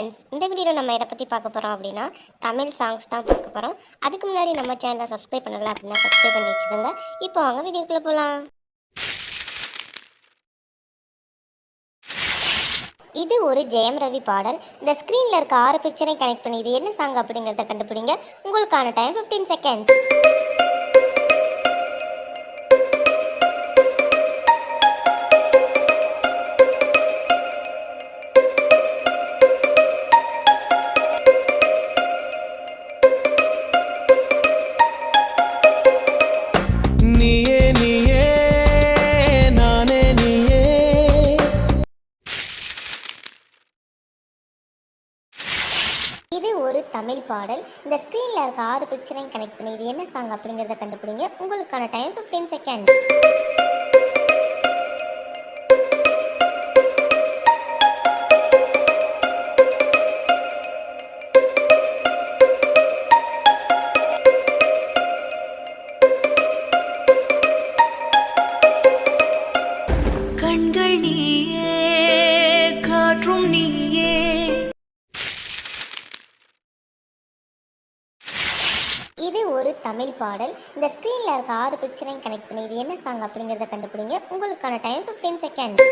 Friends, இந்த வீடியோவில் நம்ம எதை பற்றி பார்க்க போகிறோம் அப்படின்னா தமிழ் சாங்ஸ் தான் பார்க்க போகிறோம். அதுக்கு முன்னாடி நம்ம சேனலை சப்ஸ்கிரைப் பண்ணல அப்படின்னா சப்ஸ்கிரைப் பண்ணி வச்சுக்கோங்க. இப்போ வாங்க வீடியோக்குள்ளே போகலாம். இது ஒரு ஜெயம் ரவி பாடல். இந்த ஸ்க்ரீனில் இருக்க 6 பிக்சரை கனெக்ட் பண்ணி இது என்ன சாங் அப்படிங்கிறத கண்டுபிடிங்க. உங்களுக்கான டைம் 15 செகண்ட்ஸ். இது ஒரு தமிழ் பாடல். இந்த ஸ்க்ரீனில் இருக்க 6 பிக்சரையும் கனெக்ட் பண்ணி இது என்ன சாங் அப்படிங்கிறத கண்டுபிடிங்க. உங்களுக்கான டைம் 15 செகண்ட்ஸ். கண்கள் நீயே, காற்றும் நீயே. இது ஒரு தமிழ் பாடல். இந்த ஸ்க்ரீனில் இருக்க 6 பிக்சரையும் கனெக்ட் பண்ணி இது என்ன சாங் அப்படிங்கிறத கண்டுபிடிங்க. உங்களுக்கான டைம் 15 செகண்ட்ஸ்.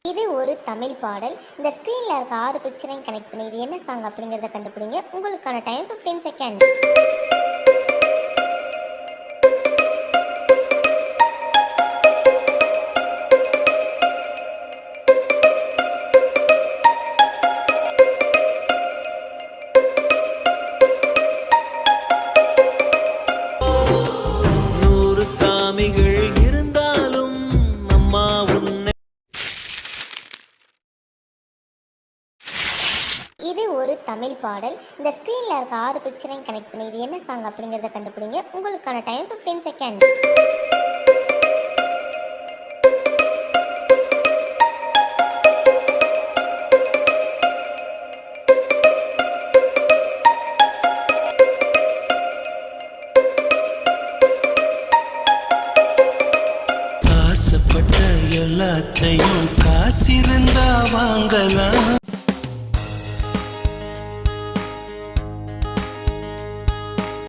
இது ஒரு தமிழ் பாடல். இந்த ஸ்க்ரீனில் இருக்க 6 பிக்சரையும் கனெக்ட் பண்ணி இது என்ன சாங் அப்படிங்கிறத கண்டுபிடிங்க. உங்களுக்கான டைம் 15 செகண்ட்ஸ். இது ஒரு தமிழ் பாடல். இந்த ஸ்க்ரீனில் இருக்க 6 பிக்சரையும் கனெக்ட் பண்ணி இது என்ன சாங் அப்படிங்கிறத கண்டுபிடிங்க. உங்களுக்கான டைம் 15 செகண்ட்ஸ். ஆசைப்பட்ட எல்லாத்தையும் காசிருந்தா வாங்கலாம்.